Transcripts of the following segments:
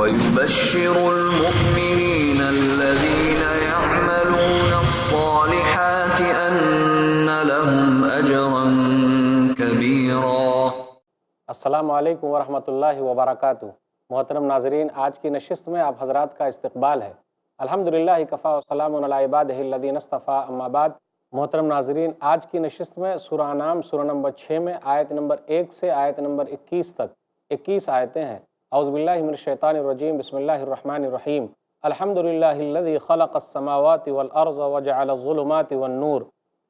ويبشر المؤمنين الذين يعملون الصالحات أن لهم أجرا كبيرا۔ السلام علیکم ورحمۃ اللہ وبرکاتہ۔ محترم ناظرین، آج کی نشست میں آپ حضرات کا استقبال ہے۔ الحمدللہ کفا وسلام علی عبادہ الذین اصطفیٰ، اما بعد۔ محترم ناظرین، آج کی نشست میں سورہ انعام سورہ نمبر 6 میں آیت نمبر 1 سے آیت نمبر 21 تک 21 آیتیں ہیں۔ اعوذ باللہ من الشیطان الرجیم، بسم اللہ الرحمن الرحیم۔ الحمدللہ الذی خلق السماوات والارض وجعل الظلمات والنور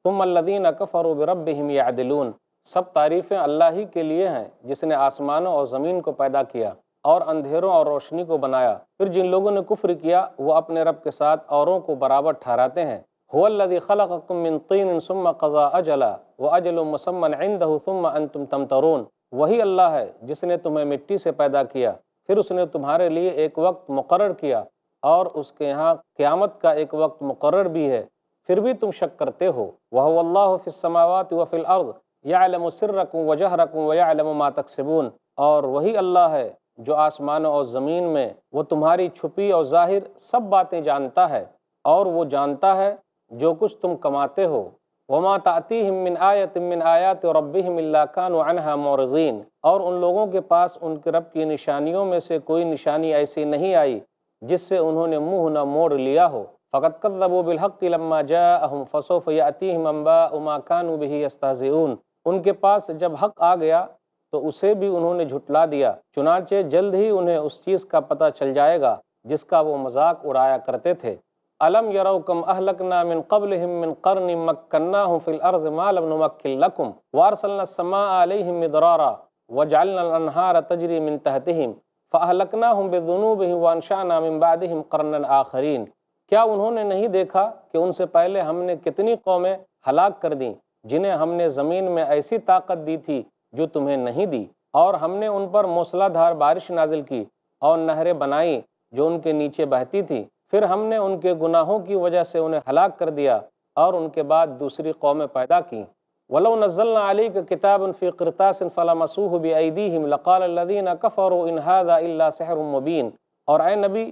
ثم الذین کفروا بربہم یعدلون۔ سب تعریفیں اللہ ہی کے لیے ہیں جس نے آسمانوں اور زمین کو پیدا کیا اور اندھیروں اور روشنی کو بنایا، پھر جن لوگوں نے کفر کیا وہ اپنے رب کے ساتھ اوروں کو برابر ٹھہراتے ہیں۔ هو الذی خلقکم من طین ثم قضى اجلا واجل مسمى عنده ثم انتم تمترون۔ وہی اللہ ہے جس نے تمہیں مٹی سے پیدا کیا، پھر اس نے تمہارے لیے ایک وقت مقرر کیا اور اس کے ہاں قیامت کا ایک وقت مقرر بھی ہے، پھر بھی تم شک کرتے ہو۔ وهو اللہ فی السماوات وفی الارض یعلم سرکم وجہرکم ویعلم ما تکسبون۔ اور وہی اللہ ہے جو آسمانوں اور زمین میں وہ تمہاری چھپی اور ظاہر سب باتیں جانتا ہے، اور وہ جانتا ہے جو کچھ تم کماتے ہو۔ وما تأتیہم من آیت من آیات ربہم الا کانوا عنہا معرضین۔ اور ان لوگوں کے پاس ان کے رب کی نشانیوں میں سے کوئی نشانی ایسی نہیں آئی جس سے انہوں نے منہ نہ موڑ لیا ہو۔ فقد کذبوا بالحق لما جاءہم فسوف یأتیہم انباء ما کانوا بہ یستہزئون۔ ان کے پاس جب حق آ گیا تو اسے بھی انہوں نے جھٹلا دیا، چنانچہ جلد ہی انہیں اس چیز کا پتہ چل جائے گا جس کا وہ مذاق اڑایا کرتے تھے۔ الم یروا کم اہلکنا من قبلہم من قرن مکناہم فی الارض ما لم نمکن لکم وارسلنا السماء علیہم مدرارا وجعلنا الانہار تجری من تحتہم فاہلکناہم بذنوبہم وانشأنا من بعدہم قرنا آخرین۔ کیا انہوں نے نہیں دیکھا کہ ان سے پہلے ہم نے کتنی قومیں ہلاک کر دیں جنہیں ہم نے زمین میں ایسی طاقت دی تھی جو تمہیں نہیں دی، اور ہم نے ان پر موسلا دھار بارش نازل کی اور نہریں بنائیں جو ان کے نیچے بہتی تھی، پھر ہم نے ان کے گناہوں کی وجہ سے انہیں ہلاک کر دیا اور ان کے بعد دوسری قومیں پیدا کیں۔ وَلَوْ نَزَّلْنَا عَلَيْكَ كِتَابًا فِي قِرْطَاسٍ فَلَمَسُوهُ بِأَيْدِيهِمْ لَقَالَ الَّذِينَ كَفَرُوا إِنْ هَذَا إِلَّا سِحْرٌ مُبِينٌ۔ اور اے نبی،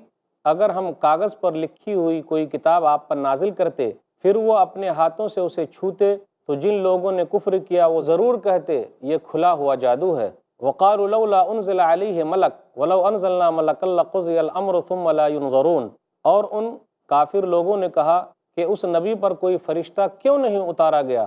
اگر ہم کاغذ پر لکھی ہوئی کوئی کتاب آپ پر نازل کرتے، پھر وہ اپنے ہاتھوں سے اسے چھوتے، تو جن لوگوں نے کفر کیا وہ ضرور کہتے یہ کھلا ہوا جادو ہے۔ وَقَالُوا لَوْلَا أُنزِلَ عَلَيْهِ مَلَكٌ وَلَوْ أَنزَلْنَا مَلَكًا لَقُضِيَ الْأَمْرُ ثُمَّ لَا يُنظَرُونَ۔ اور ان کافر لوگوں نے کہا کہ اس نبی پر کوئی فرشتہ کیوں نہیں اتارا گیا،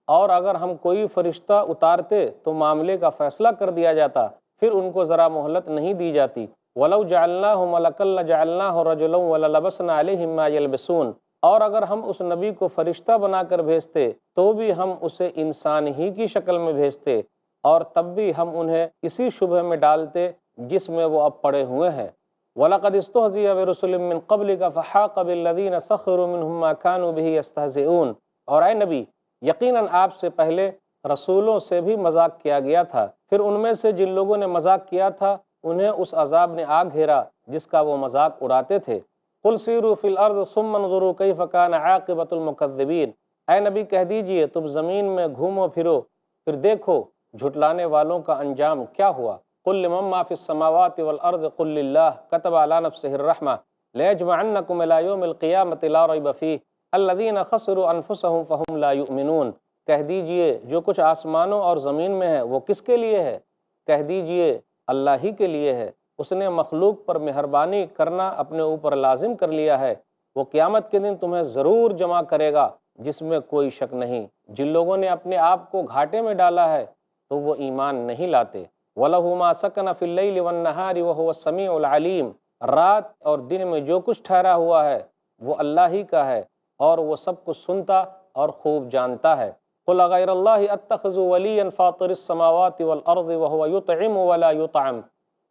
اور اگر ہم کوئی فرشتہ اتارتے تو معاملے کا فیصلہ کر دیا جاتا، پھر ان کو ذرا مہلت نہیں دی جاتی۔ وَلَوْ جَعَلْنَاهُ مَلَكًا لَجَعَلْنَاهُ رَجُلًا وَلَلَبَسْنَا عَلَيْهِمْ مَا يَلْبِسُونَ۔ اور اگر ہم اس نبی کو فرشتہ بنا کر بھیجتے تو بھی ہم اسے انسان ہی کی شکل میں بھیجتے، اور تب بھی ہم انہیں اسی شبہ میں ڈالتے جس میں وہ اب پڑے ہوئے ہیں۔ وَلَقَدِ اسْتُهْزِئَ بِرُسُلٍ مِّن قَبْلِكَ فَحَاقَ بِالَّذِينَ سَخِرُوا مِنْهُم مَّا كَانُوا بِهِ يَسْتَهْزِئُونَ۔ اور اے نبی، یقیناً آپ سے پہلے رسولوں سے بھی مذاق کیا گیا تھا، پھر ان میں سے جن لوگوں نے مذاق کیا تھا انہیں اس عذاب نے آ گھیرا جس کا وہ مذاق اڑاتے تھے۔ قُلْ سِیرُوا فِی الْأَرْضِ ثُمَّ انظُرُوا کَیْفَ کَانَ عَاقِبَةُ الْمُکَذِّبِینَ۔ اے نبی کہہ دیجئے تم زمین میں گھومو پھرو، پھر دیکھو جھٹلانے والوں کا انجام کیا ہوا۔ قُل لِمَن مَّا فِی السَّمَاوَاتِ وَالْأَرْضِ قُل لِلَّهِ كَتَبَ عَلَىٰ نَفْسِهِ الرَّحْمَةَ لَيَجْمَعَنَّكُمْ إِلَىٰ يَوْمِ الْقِيَامَةِ لَا رَيْبَ فِيهِ الَّذِينَ خَسِرُوا أَنفُسَهُمْ فَهُمْ لَا يُؤْمِنُونَ۔ کہہ دیجئے جو کچھ آسمانوں اور زمین میں ہے وہ کس کے لیے ہے؟ کہہ دیجئے اللہ ہی کے لیے ہے۔ اس نے مخلوق پر مہربانی کرنا اپنے اوپر لازم کر لیا ہے۔ وہ قیامت کے دن تمہیں ضرور جمع کرے گا جس میں کوئی شک نہیں۔ جن لوگوں نے اپنے آپ کو گھاٹے میں ڈالا ہے تو وہ ایمان نہیں لاتے۔ وَلَهُ مَا سَكَنَ فِي اللَّيْلِ وَالنَّهَارِ وَهُوَ السَّمِيعُ الْعَلِيمُ۔ رات اور دن میں جو کچھ ٹھہرا ہوا ہے وہ اللہ ہی کا ہے اور وہ سب کچھ سنتا اور خوب جانتا ہے۔ قُلْ غَيْرَ اللَّهِ أَتَّخِذُ وَلِيًّا فَاطِرِ السَّمَاوَاتِ وَالْأَرْضِ وَهُوَ يُطْعِمُ وَلَا يُطْعَمُ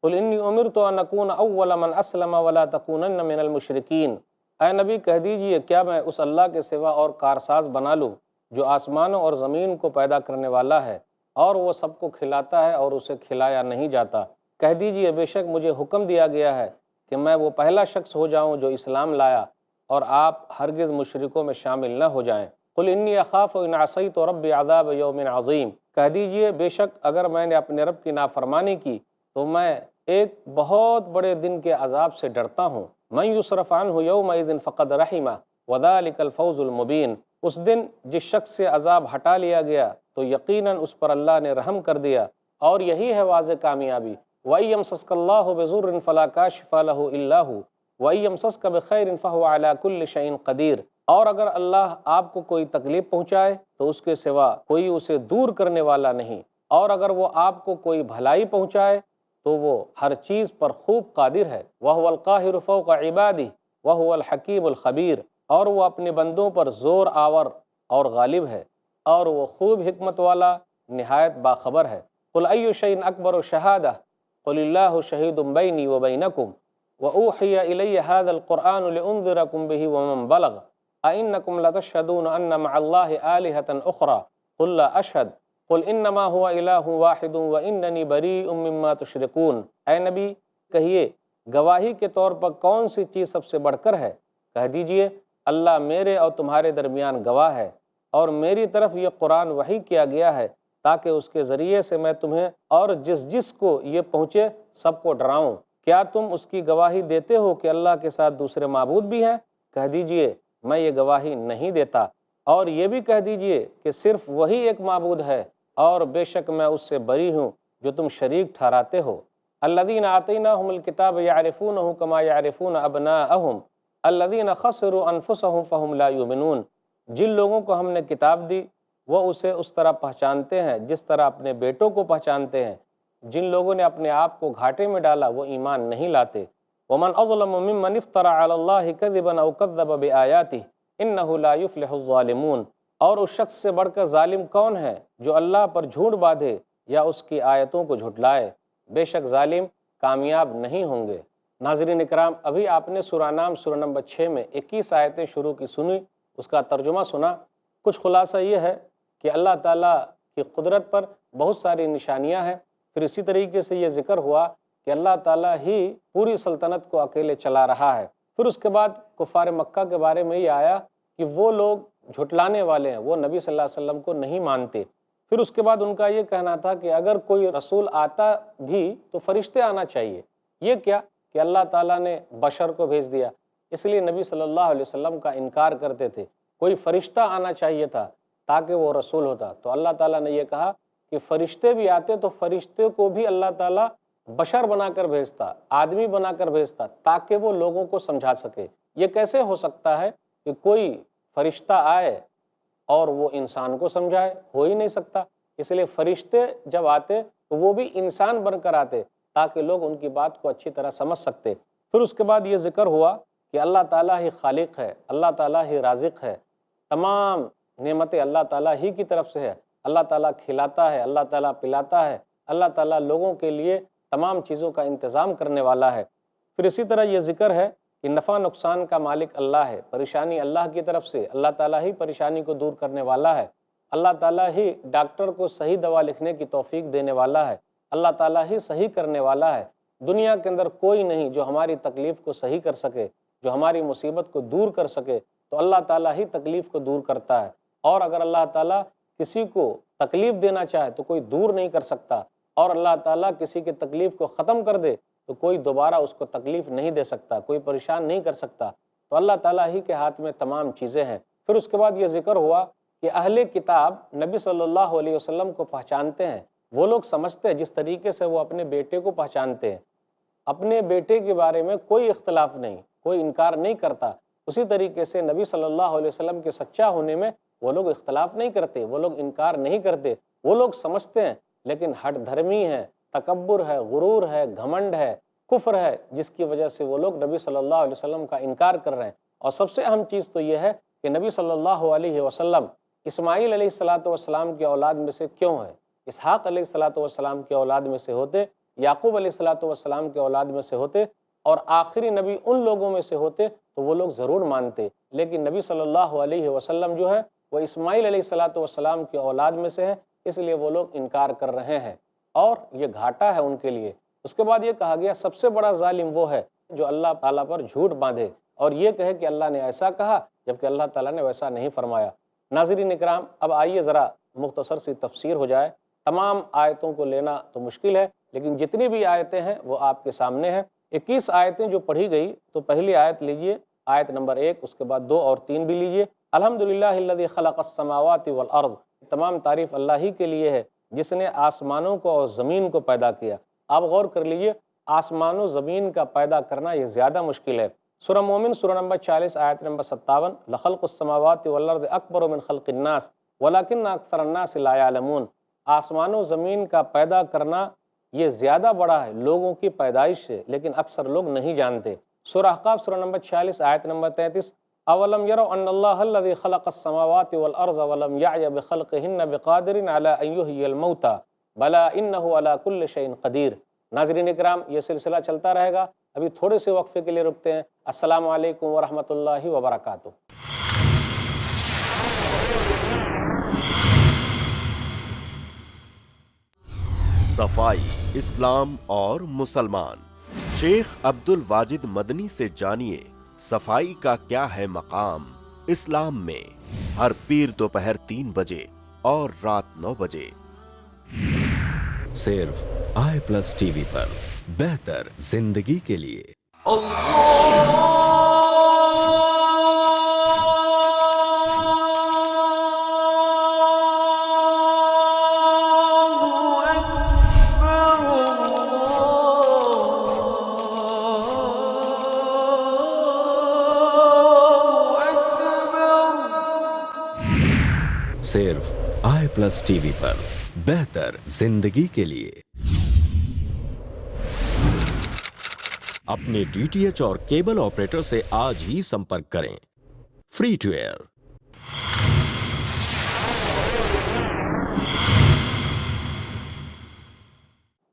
قُلْ إِنِّي أُمِرْتُ أَنْ أَكُونَ أَوَّلَ مَنْ أَسْلَمَ وَلَا تَكُونَنَّ مِنَ الْمُشْرِكِينَ۔ اے نبی کہہ دیجئے کیا میں اس اللہ کے سوا اور کارساز بنا لوں جو آسمانوں اور زمین کو پیدا کرنے والا ہے اور وہ سب کو کھلاتا ہے اور اسے کھلایا نہیں جاتا۔ کہہ دیجئے بے شک مجھے حکم دیا گیا ہے کہ میں وہ پہلا شخص ہو جاؤں جو اسلام لایا اور آپ ہرگز مشرکوں میں شامل نہ ہو جائیں۔ قل انی اخاف ان عصیت ربی عذاب یوم عظیم۔ کہہ دیجئے بے شک اگر میں نے اپنے رب کی نافرمانی کی تو میں ایک بہت بڑے دن کے عذاب سے ڈرتا ہوں۔ من یصرف عنہ یومئذ فقد رحمہ وذلک الفوز المبین، اس دن جس شخص سے عذاب ہٹا لیا گیا تو یقیناً اس پر اللہ نے رحم کر دیا، اور یہی ہے واضح کامیابی۔ وَإِن يَمْسَسْكَ اللَّهُ بِضُرٍّ فَلَا كَاشِفَ لَهُ إِلَّا هُوَ وَإِن يَمْسَسْكَ بِخَيْرٍ فَهُوَ عَلَى كُلِّ شَيْءٍ قَدِيرٌ، اور اگر اللہ آپ کو کوئی تکلیف پہنچائے تو اس کے سوا کوئی اسے دور کرنے والا نہیں، اور اگر وہ آپ کو کوئی بھلائی پہنچائے تو وہ ہر چیز پر خوب قادر ہے۔ وَهُوَ الْقَاهِرُ فَوْقَ عِبَادِهِ وَهُوَ الْحَكِيمُ الْخَبِيرُ، اور وہ اپنے بندوں پر زور آور اور غالب ہے، اور وہ خوب حکمت والا نہایت باخبر ہے۔ قُلْ أَيُّ شَيْءٍ أَكْبَرُ شَهَادَةً قُلِ اللَّهُ شَهِيدٌ بَيْنِي وَبَيْنَكُمْ وَأُوحِيَ إِلَيَّ هَذَا الْقُرْآنُ لِأُنذِرَكُمْ بِهِ وَمَنْ بَلَغَ أَإِنَّكُمْ لَتَشْهَدُونَ أَنَّ مَعَ اللَّهِ آلِهَةً أُخْرَى قُلْ لَا أَشْهَدُ قُلْ إِنَّمَا هُوَ إِلَٰهٌ وَاحِدٌ وَإِنَّنِي بَرِيءٌ مِّمَّا تُشْرِكُونَ۔ اے نبی کہیے، گواہی کے طور پر کون سی چیز سب سے بڑھ کر ہے؟ کہہ دیجئے، اللہ میرے اور تمہارے درمیان گواہ ہے، اور میری طرف یہ قرآن وحی کیا گیا ہے تاکہ اس کے ذریعے سے میں تمہیں اور جس کو یہ پہنچے سب کو ڈراؤں۔ کیا تم اس کی گواہی دیتے ہو کہ اللہ کے ساتھ دوسرے معبود بھی ہیں؟ کہہ دیجئے، میں یہ گواہی نہیں دیتا، اور یہ بھی کہہ دیجئے کہ صرف وہی ایک معبود ہے، اور بے شک میں اس سے بری ہوں جو تم شریک ٹھہراتے ہو۔ الذین آتیناہم الکتاب یعرفونہ کما یعرفون ابناءہم الذین خسروا انفسہم فہم لا یؤمنون، جن لوگوں کو ہم نے کتاب دی وہ اسے اس طرح پہچانتے ہیں جس طرح اپنے بیٹوں کو پہچانتے ہیں، جن لوگوں نے اپنے آپ کو گھاٹے میں ڈالا وہ ایمان نہیں لاتے۔ ومن اظلم ممن افترى علی اللہ کذبا او کذب بآیاتہ انہ لا یفلح الظالمون، اور اس شخص سے بڑھ کر ظالم کون ہے جو اللہ پر جھوٹ باندھے یا اس کی آیتوں کو جھٹلائے؟ بے شک ظالم کامیاب نہیں ہوں گے۔ ناظرین اکرام، ابھی آپ نے سورہ نام سورہ نمبر 6 میں 21 آیتیں شروع کی سنی، اس کا ترجمہ سنا۔ کچھ خلاصہ یہ ہے کہ اللہ تعالیٰ کی قدرت پر بہت ساری نشانیاں ہیں، پھر اسی طریقے سے یہ ذکر ہوا کہ اللہ تعالیٰ ہی پوری سلطنت کو اکیلے چلا رہا ہے۔ پھر اس کے بعد کفار مکہ کے بارے میں یہ آیا کہ وہ لوگ جھٹلانے والے ہیں، وہ نبی صلی اللہ علیہ وسلم کو نہیں مانتے۔ پھر اس کے بعد ان کا یہ کہنا تھا کہ اگر کوئی رسول آتا بھی تو فرشتے آنا چاہیے۔ یہ کیا کہ اللہ تعالیٰ نے بشر کو بھیج دیا، اس لیے نبی صلی اللہ علیہ وسلم کا انکار کرتے تھے۔ کوئی فرشتہ آنا چاہیے تھا تاکہ وہ رسول ہوتا، تو اللہ تعالیٰ نے یہ کہا کہ فرشتے بھی آتے تو فرشتے کو بھی اللہ تعالیٰ بشر بنا کر بھیجتا، آدمی بنا کر بھیجتا، تاکہ وہ لوگوں کو سمجھا سکے۔ یہ کیسے ہو سکتا ہے کہ کوئی فرشتہ آئے اور وہ انسان کو سمجھائے؟ ہو ہی نہیں سکتا۔ اس لیے فرشتے جب آتے تو وہ بھی انسان بن کر آتے تاکہ لوگ ان کی بات کو اچھی طرح سمجھ سکتے۔ پھر اس کے بعد یہ ذکر ہوا کہ اللہ تعالیٰ ہی خالق ہے، اللہ تعالیٰ ہی رازق ہے، تمام نعمتیں اللہ تعالیٰ ہی کی طرف سے ہے۔ اللہ تعالیٰ کھلاتا ہے، اللہ تعالیٰ پلاتا ہے، اللہ تعالیٰ لوگوں کے لیے تمام چیزوں کا انتظام کرنے والا ہے۔ پھر اسی طرح یہ ذکر ہے کہ نفع نقصان کا مالک اللہ ہے، پریشانی اللہ کی طرف سے، اللہ تعالیٰ ہی پریشانی کو دور کرنے والا ہے، اللہ تعالیٰ ہی ڈاکٹر کو صحیح دوا لکھنے کی توفیق دینے والا ہے، اللہ تعالیٰ ہی صحیح کرنے والا ہے۔ دنیا کے اندر کوئی نہیں جو ہماری تکلیف کو صحیح کر سکے، جو ہماری مصیبت کو دور کر سکے، تو اللہ تعالیٰ ہی تکلیف کو دور کرتا ہے، اور اگر اللہ تعالیٰ کسی کو تکلیف دینا چاہے تو کوئی دور نہیں کر سکتا، اور اللہ تعالیٰ کسی کی تکلیف کو ختم کر دے تو کوئی دوبارہ اس کو تکلیف نہیں دے سکتا، کوئی پریشان نہیں کر سکتا۔ تو اللہ تعالیٰ ہی کے ہاتھ میں تمام چیزیں ہیں۔ پھر اس کے بعد یہ ذکر ہوا کہ اہل کتاب نبی صلی اللہ علیہ وسلم کو پہچانتے ہیں، وہ لوگ سمجھتے ہیں جس طریقے سے وہ اپنے بیٹے کو پہچانتے ہیں، اپنے بیٹے کے بارے میں کوئی اختلاف نہیں، کوئی انکار نہیں کرتا، اسی طریقے سے نبی صلی اللہ علیہ وسلم کے سچا ہونے میں وہ لوگ اختلاف نہیں کرتے، وہ لوگ انکار نہیں کرتے، وہ لوگ سمجھتے ہیں، لیکن ہٹ دھرمی ہے، تکبر ہے، غرور ہے، گھمنڈ ہے، کفر ہے، جس کی وجہ سے وہ لوگ نبی صلی اللہ علیہ وسلم کا انکار کر رہے ہیں۔ اور سب سے اہم چیز تو یہ ہے کہ نبی صلی اللہ علیہ وسلم اسماعیل علیہ السلام کی اولاد میں سے کیوں ہے؟ اسحاق علیہ السلام کی اولاد میں سے ہوتے، یعقوب علیہ السلام کی اولاد میں سے ہوتے، اور آخری نبی ان لوگوں میں سے ہوتے تو وہ لوگ ضرور مانتے، لیکن نبی صلی اللہ علیہ وسلم جو ہے وہ اسماعیل علیہ السلام کی اولاد میں سے ہے، اس لیے وہ لوگ انکار کر رہے ہیں، اور یہ گھاٹا ہے ان کے لیے۔ اس کے بعد یہ کہا گیا سب سے بڑا ظالم وہ ہے جو اللہ تعالیٰ پر جھوٹ باندھے اور یہ کہے کہ اللہ نے ایسا کہا جبکہ اللہ تعالیٰ نے ویسا نہیں فرمایا۔ ناظرین اکرام، اب آئیے ذرا مختصر سی تفسیر ہو جائے، تمام آیتوں کو لینا تو مشکل ہے، لیکن جتنی بھی آیتیں ہیں وہ آپ کے سامنے ہیں۔ 21 آیتیں جو پڑھی گئی، تو پہلی آیت لیجئے، آیت نمبر 1، اس کے بعد 2 اور 3 بھی لیجئے۔ الحمدللہ الذی خلق السماوات والارض، تمام تعریف اللہ ہی کے لیے ہے جس نے آسمانوں کو اور زمین کو پیدا کیا۔ آپ غور کر لیجئے، آسمان و زمین کا پیدا کرنا یہ زیادہ مشکل ہے۔ سورہ مومن سورہ نمبر 40 آیت نمبر 57، لخلق السماوات والارض اکبر من خلق الناس ولکن اکثر الناس لا یعلمون، آسمان و زمین کا پیدا کرنا یہ زیادہ بڑا ہے لوگوں کی پیدائش سے، لیکن اکثر لوگ نہیں جانتے۔ سورہ احقاف سورہ نمبر 46 آیت نمبر 33، اولم یروا ان اللہ الذی خلق السماوات والارض ولم یعی بخلقہن بقادر علی ان یحیی الموتى بلی انہ علی کل شیء قدیر۔ ناظرین اکرام، یہ سلسلہ چلتا رہے گا، ابھی تھوڑے سے وقفے کے لیے رکتے ہیں۔ السلام علیکم ورحمۃ اللہ وبرکاتہ۔ صفائی، اسلام اور مسلمان، شیخ عبد الواجد مدنی سے جانیے صفائی کا کیا ہے مقام اسلام میں، ہر پیر دوپہر 3 بجے اور رات 9 بجے، صرف آئی پلس ٹی وی پر، بہتر زندگی کے لیے۔ صرف آئی پلس ٹی وی پر، بہتر زندگی کے لیے۔ اپنے ڈی ٹی ایچ اور کیبل آپریٹر سے آج ہی سمپرک کریں۔ Free to air.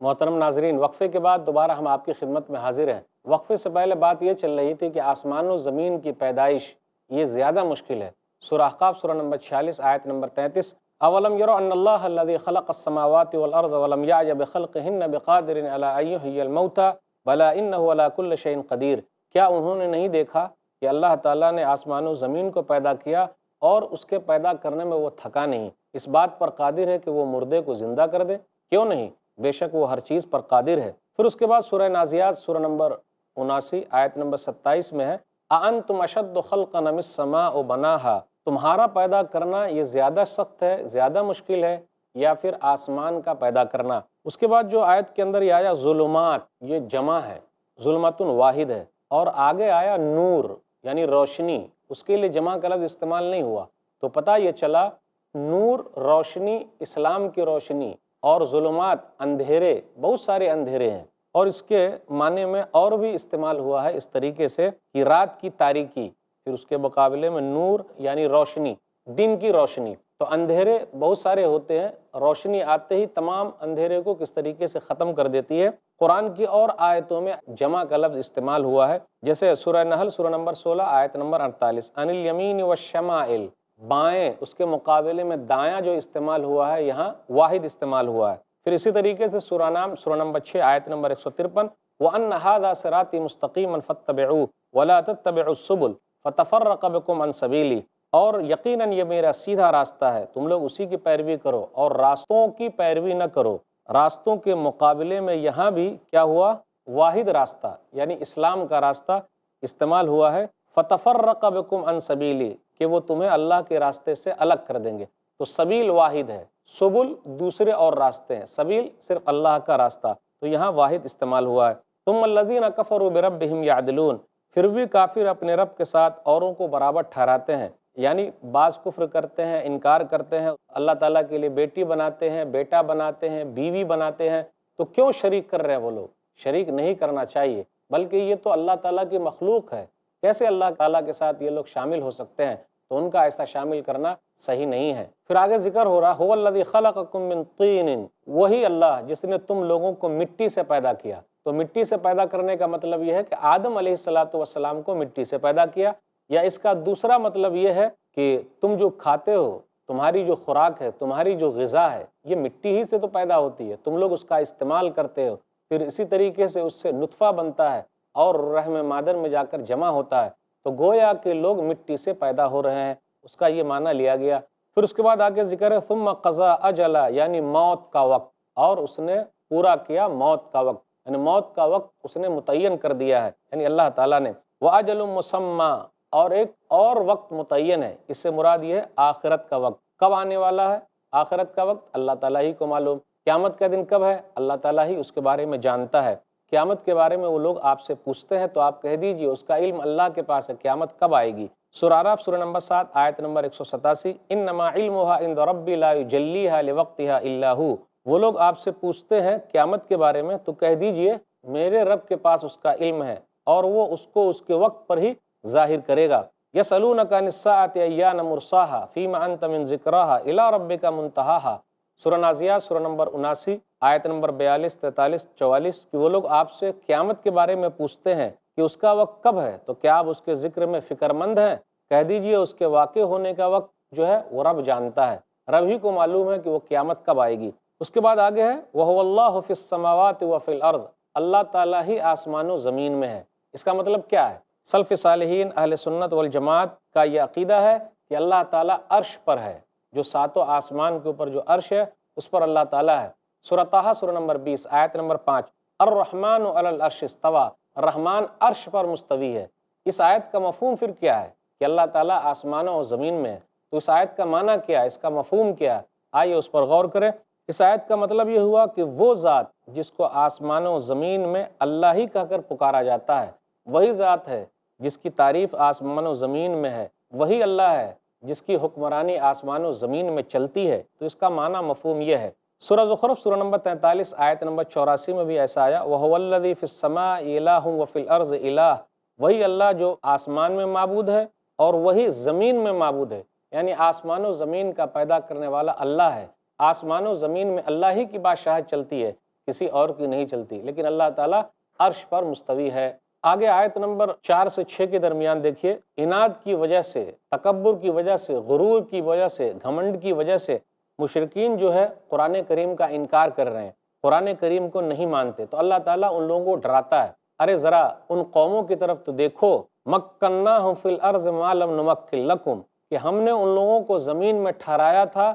محترم ناظرین، وقفے کے بعد دوبارہ ہم آپ کی خدمت میں حاضر ہیں۔ وقفے سے پہلے بات یہ چل رہی تھی کہ آسمان و زمین کی پیدائش یہ زیادہ مشکل ہے۔ سورہ احقاف سورہ نمبر 46 آیت نمبر 33، اولم یروا ان اللہ الذی خلق السماوات والارض ولم یعی بخلقہن بقادر علی ان یحیی الموتى بلی انہ علی کل شیء قدیر، کیا انہوں نے نہیں دیکھا کہ اللہ تعالیٰ نے آسمان و زمین کو پیدا کیا اور اس کے پیدا کرنے میں وہ تھکا نہیں، اس بات پر قادر ہے کہ وہ مردے کو زندہ کر دے؟ کیوں نہیں، بے شک وہ ہر چیز پر قادر ہے۔ پھر اس کے بعد سورہ نازعات سورہ نمبر 79 آیت نمبر 27 میں ہے، اَأَنتُمْ أَشَدُّ خَلْقًا أَمِ السَّمَاءُ بَنَاهَا، تمہارا پیدا کرنا یہ زیادہ سخت ہے، زیادہ مشکل ہے، یا پھر آسمان کا پیدا کرنا؟ اس کے بعد جو آیت کے اندر یہ آیا ظلمات، یہ جمع ہے، ظلمت واحد ہے، اور آگے آیا نور یعنی روشنی، اس کے لیے جمع کا لفظ استعمال نہیں ہوا، تو پتہ یہ چلا نور روشنی، اسلام کی روشنی، اور ظلمات اندھیرے، بہت سارے اندھیرے ہیں، اور اس کے معنی میں اور بھی استعمال ہوا ہے اس طریقے سے کہ رات کی تاریکی، پھر اس کے مقابلے میں نور یعنی روشنی، دن کی روشنی۔ تو اندھیرے بہت سارے ہوتے ہیں، روشنی آتے ہی تمام اندھیرے کو کس طریقے سے ختم کر دیتی ہے۔ قرآن کی اور آیتوں میں جمع کا لفظ استعمال ہوا ہے، جیسے سورہ نحل سورہ نمبر 16 آیت نمبر 48، عن الیمین والشمائل، بائیں، اس کے مقابلے میں دایاں جو استعمال ہوا ہے یہاں واحد استعمال ہوا ہے۔ پھر اسی طریقے سے سورہ نام سورہ نمبر 6 آیت نمبر 153، وَأَنَّ هَذَا صِرَاطِي مُسْتَقِيمًا فَاتَّبِعُوهُ وَلَا تَتَّبِعُوا السُّبُلَ فَتَفَرَّقَ بِكُمْ عَنْ سَبِيلِهِ، اور یقیناً یہ میرا سیدھا راستہ ہے، تم لوگ اسی کی پیروی کرو اور راستوں کی پیروی نہ کرو۔ راستوں کے مقابلے میں یہاں بھی کیا ہوا؟ واحد راستہ یعنی اسلام کا راستہ استعمال ہوا ہے۔ فَتَفَرَّقَ بِكُمْ عَنْ سَبِيلِهِ، کہ وہ تمہیں اللہ کے راستے سے الگ کر دیں گے۔ تو سبیل واحد ہے، سبل دوسرے اور راستے ہیں، سبیل صرف اللہ کا راستہ، تو یہاں واحد استعمال ہوا ہے۔ ثُمَّ الَّذِينَ كَفَرُوا بِرَبِّهِمْ يَعْدِلُونَ، پھر بھی کافر اپنے رب کے ساتھ اوروں کو برابر ٹھہراتے ہیں، یعنی بعض کفر کرتے ہیں، انکار کرتے ہیں، اللہ تعالیٰ کے لیے بیٹی بناتے ہیں، بیٹا بناتے ہیں، بیوی بناتے ہیں، تو کیوں شریک کر رہے ہیں وہ لوگ؟ شریک نہیں کرنا چاہیے، بلکہ یہ تو اللہ تعالیٰ کی مخلوق ہے، کیسے اللہ تعالیٰ کے ساتھ یہ لوگ شامل ہو سکتے ہیں؟ تو ان کا ایسا شامل کرنا صحیح نہیں ہے۔ پھر آگے ذکر ہو رہا هو الذی خلقکم من طین، وہی اللہ جس نے تم لوگوں کو مٹی سے پیدا کیا۔ تو مٹی سے پیدا کرنے کا مطلب یہ ہے کہ آدم علیہ السلام کو مٹی سے پیدا کیا، یا اس کا دوسرا مطلب یہ ہے کہ تم جو کھاتے ہو، تمہاری جو خوراک ہے، تمہاری جو غذا ہے، یہ مٹی ہی سے تو پیدا ہوتی ہے، تم لوگ اس کا استعمال کرتے ہو، پھر اسی طریقے سے اس سے نطفہ بنتا ہے اور رحم مادر میں جا کر جمع ہوتا ہے، تو گویا کہ لوگ مٹی سے پیدا ہو رہے ہیں، اس کا یہ معنی لیا گیا۔ پھر اس کے بعد آگے ذکر ہے ثم قضا اجلا، یعنی موت کا وقت، اور اس نے پورا کیا موت کا وقت، یعنی موت کا وقت اس نے متعین کر دیا ہے، یعنی اللہ تعالیٰ نے۔ وَأَجَلٌ مُّسَمًّى، اور ایک اور وقت متعین ہے، اس سے مراد یہ ہے آخرت کا وقت۔ کب آنے والا ہے آخرت کا وقت؟ اللہ تعالیٰ ہی کو معلوم۔ قیامت کا دن کب ہے؟ اللہ تعالیٰ ہی اس کے بارے میں جانتا ہے۔ قیامت کے بارے میں وہ لوگ آپ سے پوچھتے ہیں تو آپ کہہ دیجئے اس کا علم اللہ کے پاس ہے، قیامت کب آئے گی۔ سورہ اعراف سورہ نمبر 7 آیت نمبر 187، انما علمها عند ربی لا یجلیها لوقتها الا هو۔ وہ لوگ آپ سے پوچھتے ہیں قیامت کے بارے میں تو کہہ دیجئے میرے رب کے پاس اس کا علم ہے اور وہ اس کو اس کے وقت پر ہی ظاہر کرے گا۔ یسألونک عن الساعة ایان مرساها فیما انت من ذکراها الی ربک منتہاها۔ سورہ نازعات سورہ نمبر 79 آیت نمبر 42، 43، 44 کہ وہ لوگ آپ سے قیامت کے بارے میں پوچھتے ہیں کہ اس کا وقت کب ہے، تو کیا آپ اس کے ذکر میں فکر مند ہیں؟ کہہ دیجئے اس کے واقع ہونے کا وقت جو ہے وہ رب جانتا ہے، رب ہی کو معلوم ہے کہ وہ قیامت کب آئے گی۔ اس کے بعد آگے ہے وَهُوَ اللَّهُ فِي السَّمَاوَاتِ وَفِي الْأَرْضِ، اللہ تعالیٰ ہی آسمان و زمین میں ہے۔ اس کا مطلب کیا ہے؟ سلف صالحین اہل سنت والجماعت کا یہ عقیدہ ہے کہ اللہ تعالیٰ عرش پر ہے، جو ساتوں آسمان کے اوپر جو عرش ہے اس پر اللہ تعالیٰ ہے۔ سورہ طٰہٰ سورہ نمبر 20 آیت نمبر 5، الرحمن علی العرش استویٰ، رحمان عرش پر مستوی ہے۔ اس آیت کا مفہوم پھر کیا ہے کہ اللہ تعالیٰ آسمانوں و زمین میں ہے، تو اس آیت کا معنی کیا ہے، اس کا مفہوم کیا ہے؟ آئیے اس پر غور کریں۔ اس آیت کا مطلب یہ ہوا کہ وہ ذات جس کو آسمانوں و زمین میں اللہ ہی کہہ کر پکارا جاتا ہے، وہی ذات ہے جس کی تعریف آسمان و زمین میں ہے، وہی اللہ ہے جس کی حکمرانی آسمان و زمین میں چلتی ہے۔ تو اس کا معنی مفہوم یہ ہے۔ سورہ زخرف سورہ نمبر 43 آیت نمبر 84 میں بھی ایسا آیا وَهُوَ الَّذِي فِي السَّمَاءِ إِلَٰهٌ وَفِي الْأَرْضِ إِلَٰهٌ، وہی اللہ جو آسمان میں معبود ہے اور وہی زمین میں معبود ہے، یعنی آسمان و زمین کا پیدا کرنے والا اللہ ہے۔ آسمان و زمین میں اللہ ہی کی بادشاہت چلتی ہے، کسی اور کی نہیں چلتی، لیکن اللہ تعالیٰ عرش پر مستوی ہے۔ آگے آیت نمبر 4 سے 6 کے درمیان دیکھیے، اناد کی وجہ سے، تکبر کی وجہ سے، غرور کی وجہ سے، گھمنڈ کی وجہ سے مشرکین جو ہے قرآن کریم کا انکار کر رہے ہیں، قرآن کریم کو نہیں مانتے، تو اللہ تعالیٰ ان لوگوں کو ڈراتا ہے، ارے ذرا ان قوموں کی طرف تو دیکھو، مکناہم فی الارض ما لم نمکن لکم، کہ ہم نے ان لوگوں کو زمین میں ٹھہرایا تھا،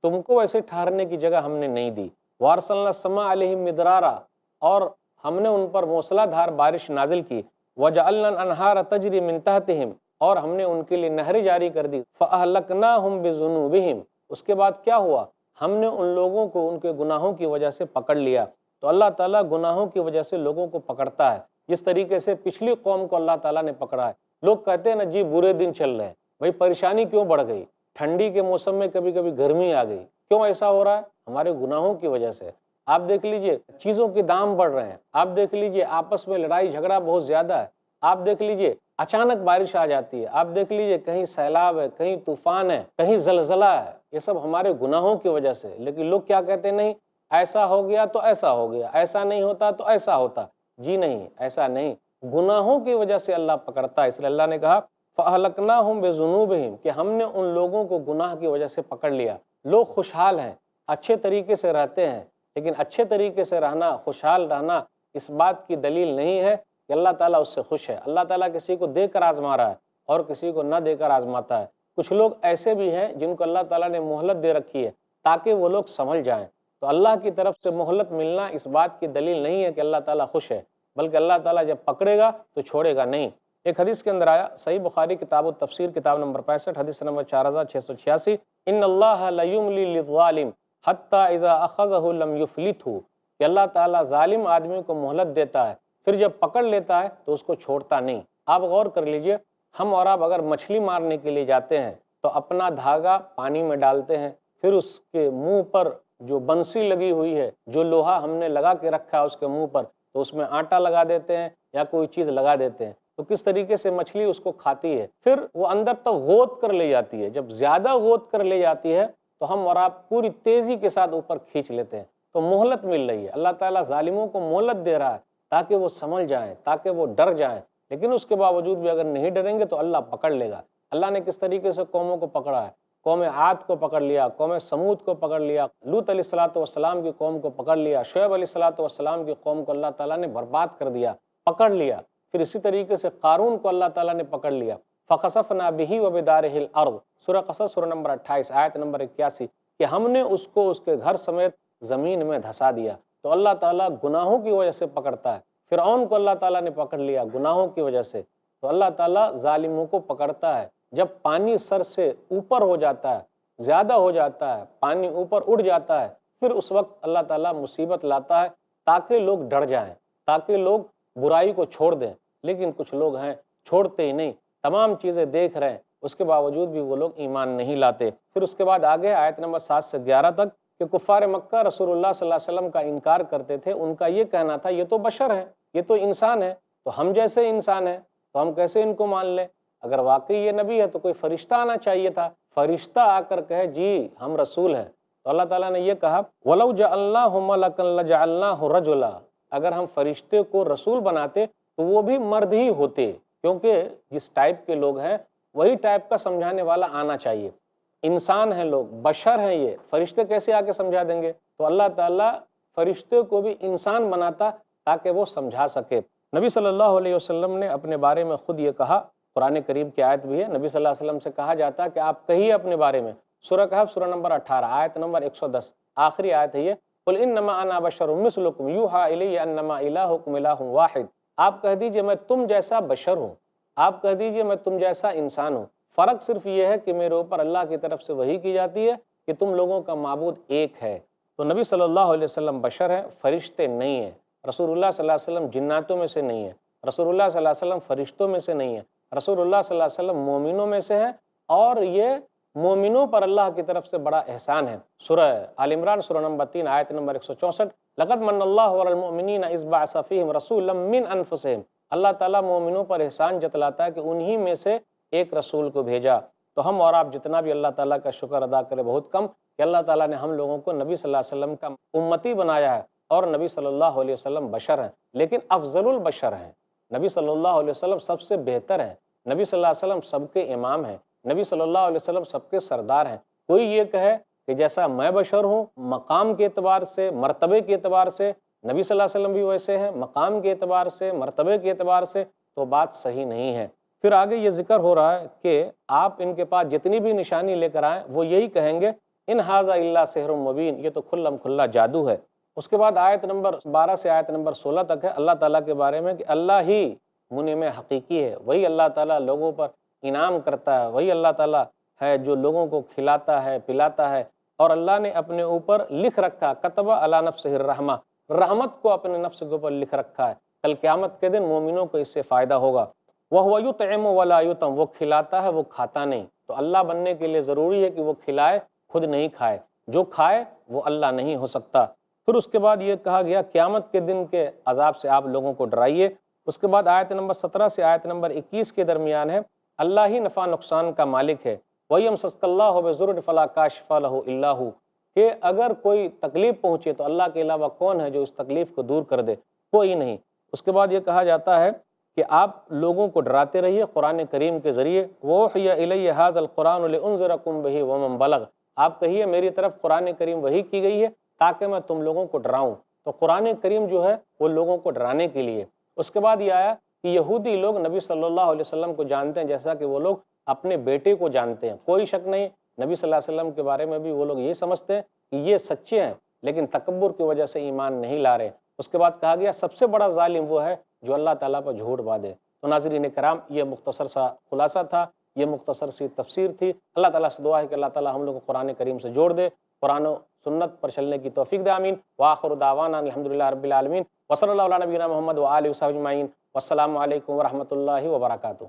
تم کو ویسے ٹھہرنے کی جگہ ہم نے نہیں دی۔ وارسلنا السماء علیہم مدرارا، اور ہم نے ان پر موسلا دھار بارش نازل کی۔ وجعلنا الانہار تجری من تحتہم، اور ہم نے ان کے لیے نہریں جاری کر دی۔ فاہلکناہم بذنوبہم، اس کے بعد کیا ہوا؟ ہم نے ان لوگوں کو ان کے گناہوں کی وجہ سے پکڑ لیا۔ تو اللہ تعالیٰ گناہوں کی وجہ سے لوگوں کو پکڑتا ہے، جس طریقے سے پچھلی قوم کو اللہ تعالیٰ نے پکڑا ہے۔ لوگ کہتے ہیں نا جی برے دن چل رہے ہیں، بھائی پریشانی کیوں بڑھ گئی؟ ٹھنڈی کے موسم میں کبھی کبھی گرمی آ گئی، کیوں ایسا ہو رہا ہے؟ ہمارے گناہوں کی وجہ سے۔ آپ دیکھ لیجئے چیزوں کے دام بڑھ رہے ہیں، آپ دیکھ لیجئے آپس میں لڑائی جھگڑا بہت زیادہ ہے، آپ دیکھ لیجئے اچانک بارش آ جاتی ہے، آپ دیکھ لیجئے کہیں سیلاب ہے، کہیں طوفان ہے، کہیں زلزلہ ہے، یہ سب ہمارے گناہوں کی وجہ سے۔ لیکن لوگ کیا کہتے ہیں؟ نہیں ایسا ہو گیا تو ایسا ہو گیا، ایسا نہیں ہوتا تو ایسا ہوتا۔ جی نہیں، ایسا نہیں، گناہوں کی وجہ سے اللہ پکڑتا ہے۔ اس لیے اللہ نے کہا فَأَهْلَكْنَاهُمْ بِذُنُوبِهِمْ، کہ ہم نے ان لوگوں کو گناہ کی وجہ سے پکڑ لیا۔ لوگ خوشحال ہیں، اچھے طریقے سے رہتے ہیں، لیکن اچھے طریقے سے رہنا، خوشحال رہنا اس بات کی دلیل نہیں ہے کہ اللہ تعالیٰ اس سے خوش ہے۔ اللہ تعالیٰ کسی کو دے کر آزما رہا ہے اور کسی کو نہ دے کر آزماتا ہے۔ کچھ لوگ ایسے بھی ہیں جن کو اللہ تعالیٰ نے مہلت دے رکھی ہے تاکہ وہ لوگ سنبھل جائیں۔ تو اللہ کی طرف سے مہلت ملنا اس بات کی دلیل نہیں ہے کہ اللہ تعالیٰ خوش ہے، بلکہ اللہ تعالیٰ جب پکڑے گا تو چھوڑے گا نہیں۔ ایک حدیث کے اندر آیا، صحیح بخاری کتاب التفسیر کتاب نمبر 65 حدیث نمبر 4686، ان اللہ لیملی للظالم حتی اذا اخذہ لم یفلتہ، کہ اللہ تعالیٰ ظالم آدمی کو مہلت دیتا ہے، پھر جب پکڑ لیتا ہے تو اس کو چھوڑتا نہیں۔ آپ غور کر لیجئے، ہم اور آپ اگر مچھلی مارنے کے لیے جاتے ہیں تو اپنا دھاگا پانی میں ڈالتے ہیں، پھر اس کے منہ پر جو بنسی لگی ہوئی ہے، جو لوہا ہم نے لگا کے رکھا ہے اس کے منہ پر، تو اس میں آٹا لگا دیتے ہیں یا کوئی چیز لگا دیتے ہیں، تو کس طریقے سے مچھلی اس کو کھاتی ہے، پھر وہ اندر تک غوط کر لے جاتی ہے۔ جب زیادہ غوط کر لے جاتی ہے تو ہم اور آپ پوری تیزی کے ساتھ اوپر کھینچ لیتے ہیں۔ تو مہلت مل رہی ہے، اللہ تعالیٰ ظالموں کو مہلت دے رہا ہے تاکہ وہ سنبھل جائیں، تاکہ وہ ڈر جائیں، لیکن اس کے باوجود بھی اگر نہیں ڈریں گے تو اللہ پکڑ لے گا۔ اللہ نے کس طریقے سے قوموں کو پکڑا ہے، قوم عاد کو پکڑ لیا، قوم سمود کو پکڑ لیا، لوط علیہ السلام کی قوم کو پکڑ لیا، شعیب علیہ السلام کی قوم کو اللہ تعالیٰ نے برباد کر دیا، پکڑ لیا۔ پھر اسی طریقے سے قارون کو اللہ تعالیٰ نے پکڑ لیا، فَخَسَفْنَا بِهِ وَبِدَارِهِ الْأَرْضِ، سورہ قصص سورہ نمبر 28 آیت نمبر 81، کہ ہم نے اس کو اس کے گھر سمیت زمین میں دھسا دیا۔ تو اللہ تعالیٰ گناہوں کی وجہ سے پکڑتا ہے۔ فرعون کو اللہ تعالیٰ نے پکڑ لیا گناہوں کی وجہ سے، تو اللہ تعالیٰ ظالموں کو پکڑتا ہے جب پانی سر سے اوپر ہو جاتا ہے، زیادہ ہو جاتا ہے، پانی اوپر اڑ جاتا ہے، پھر اس وقت اللہ تعالیٰ مصیبت لاتا ہے تاکہ لوگ ڈر جائیں، تاکہ لوگ برائی کو چھوڑ دیں۔ لیکن کچھ لوگ ہیں چھوڑتے ہی نہیں، تمام چیزیں دیکھ رہے ہیں، اس کے باوجود بھی وہ لوگ ایمان نہیں لاتے۔ پھر اس کے بعد آگے آیت نمبر 7 سے 11 تک کہ کفار مکہ رسول اللہ صلی اللہ علیہ وسلم کا انکار کرتے تھے۔ ان کا یہ کہنا تھا یہ تو بشر ہیں، یہ تو انسان ہے، تو ہم جیسے انسان ہیں تو ہم کیسے ان کو مان لیں؟ اگر واقعی یہ نبی ہے تو کوئی فرشتہ آنا چاہیے تھا، فرشتہ آ کر کہے جی ہم رسول ہیں۔ تو اللہ تعالیٰ نے یہ کہا وَلَوْ جَعَلْنَاهُ مَلَكًا لَجَعَلْنَاهُ رَجُلًا، اگر ہم فرشتے کو رسول بناتے تو وہ بھی مرد ہی ہوتے، کیونکہ جس ٹائپ کے لوگ ہیں وہی ٹائپ کا سمجھانے والا آنا چاہیے۔ انسان ہیں لوگ، بشر ہیں، یہ فرشتے کیسے آ کے سمجھا دیں گے؟ تو اللہ تعالیٰ فرشتے کو بھی انسان بناتا تاکہ وہ سمجھا سکے۔ نبی صلی اللہ علیہ وسلم نے اپنے بارے میں خود یہ کہا، قرآن کریم کی آیت بھی ہے، نبی صلی اللہ علیہ وسلم سے کہا جاتا ہے کہ آپ کہیے اپنے بارے میں، سورہ کہف سورہ نمبر 18 آیت نمبر 110 آخری آیت ہے یہ، قُلْ إِنَّمَا أَنَا بَشَرٌ مِثْلُكُمْ يُوحَىٰ إِلَيَّ أَنَّمَا إِلَٰهُكُمْ إِلَٰهٌ وَاحِدٌ، آپ کہہ دیجئے میں تم جیسا بشر ہوں، آپ کہہ دیجئے میں تم جیسا انسان ہوں، فرق صرف یہ ہے کہ میرے اوپر اللہ کی طرف سے وحی کی جاتی ہے کہ تم لوگوں کا معبود ایک ہے۔ تو نبی صلی اللہ علیہ وسلم بشر ہیں، فرشتے نہیں ہیں۔ رسول اللہ صلی اللہ علیہ وسلم جناتوں میں سے نہیں ہیں، رسول اللہ صلی اللہ علیہ وسلم فرشتوں میں سے نہیں ہیں، رسول اللہ صلی اللہ علیہ وسلم مومنوں میں سے ہیں، اور یہ مومنوں پر اللہ کی طرف سے بڑا احسان ہے۔ سورہ آل عمران سورہ نمبر 3 آیت نمبر 164 لَقَدْ مَنَّ اللَّهُ عَلَى الْمُؤْمِنِينَ إِذْ بَعَثَ فِيهِمْ رَسُولًا مِّنْ أَنفُسِهِمْ، اللہ تعالیٰ مومنوں پر احسان جتلاتا ہے کہ انہی میں سے ایک رسول کو بھیجا۔ تو ہم اور آپ جتنا بھی اللہ تعالیٰ کا شکر ادا کرے بہت کم کہ اللہ تعالیٰ نے ہم لوگوں کو نبی صلی اللہ علیہ وسلم کا امتی بنایا ہے، اور نبی صلی اللہ علیہ وسلم بشر ہیں لیکن افضل البشر ہیں۔ نبی صلی اللہ علیہ وسلم سب سے بہتر ہیں، نبی صلی اللہ علیہ وسلم سب کے امام ہیں، نبی صلی اللہ علیہ وسلم سب کے سردار ہیں۔ کوئی یہ کہے کہ جیسا میں بشر ہوں مقام کے اعتبار سے، مرتبے کے اعتبار سے نبی صلی اللہ علیہ وسلم بھی ویسے ہیں، مقام کے اعتبار سے، مرتبے کے اعتبار سے، تو بات صحیح نہیں ہے۔ پھر آگے یہ ذکر ہو رہا ہے کہ آپ ان کے پاس جتنی بھی نشانی لے کر آئیں وہ یہی کہیں گے ان ھذا الا سحر مبین، یہ تو کھلم کھلا جادو ہے۔ اس کے بعد آیت نمبر 12 سے آیت نمبر 16 تک ہے اللہ تعالیٰ کے بارے میں کہ اللہ ہی منعم حقیقی ہے، وہی اللہ تعالیٰ لوگوں پر انعام کرتا ہے، وہی اللہ تعالیٰ ہے جو لوگوں کو کھلاتا ہے پلاتا ہے، اور اللہ نے اپنے اوپر لکھ رکھا کتب علی نفسہ الرحمہ، رحمت کو اپنے نفس کے اوپر لکھ رکھا ہے، کل قیامت کے دن مومنوں کو اس سے فائدہ ہوگا۔ وَهُوَ يُطْعِمُ وَلَا يُطْعَمُ، وہ کھلاتا ہے وہ کھاتا نہیں، تو اللہ بننے کے لیے ضروری ہے کہ وہ کھلائے خود نہیں کھائے، جو کھائے وہ اللہ نہیں ہو سکتا۔ پھر اس کے بعد یہ کہا گیا قیامت کے دن کے عذاب سے آپ لوگوں کو ڈرائیے۔ اس کے بعد آیت نمبر 17 سے آیت نمبر 21 کے درمیان ہے اللہ ہی نفع نقصان کا مالک ہے، وَيَمْسَسْكَ اللَّهُ بِضُرٍّ فَلَا كَاشِفَ لَهُ إِلَّا هُوَ، کہ اگر کوئی تکلیف پہنچے تو اللہ کے علاوہ کون ہے جو اس تکلیف کو دور کر دے؟ کوئی نہیں۔ اس کے بعد یہ کہا جاتا ہے کہ آپ لوگوں کو ڈراتے رہیے قرآن کریم کے ذریعے، وَأُوحِيَ إِلَيَّ هَذَا الْقُرْآنُ لِأُنذِرَكُم بِهِ وَمَن بَلَغَ، آپ کہیے میری طرف قرآن کریم وحی کی گئی ہے تاکہ میں تم لوگوں کو ڈراؤں۔ تو قرآن کریم جو ہے وہ لوگوں کو ڈرانے کے لیے۔ اس کے بعد یہ آیا کہ یہودی لوگ نبی صلی اللہ علیہ وسلم کو جانتے ہیں جیسا کہ وہ لوگ اپنے بیٹے کو جانتے ہیں، کوئی شک نہیں نبی صلی اللہ علیہ وسلم کے بارے میں بھی وہ لوگ یہ سمجھتے ہیں کہ یہ سچے ہیں، لیکن تکبر کی وجہ سے ایمان نہیں لا رہے۔ اس کے بعد کہا گیا سب سے بڑا ظالم وہ ہے جو اللہ تعالیٰ پر جھوٹ باندھے۔ تو ناظرین کرام یہ مختصر سا خلاصہ تھا، یہ مختصر سی تفسیر تھی۔ اللہ تعالیٰ سے دعا ہے کہ اللہ تعالیٰ ہم لوگ کو قرآن کریم سے جوڑ دے، قرآن و سنت پر چلنے کی توفیق دے، آمین۔ وآخر دعوانا الحمدللہ رب العالمین، وصلی اللہ علی نبینا محمد وآلہ وصحبہ اجمعین، والسلام علیکم ورحمۃ اللہ وبرکاتہ۔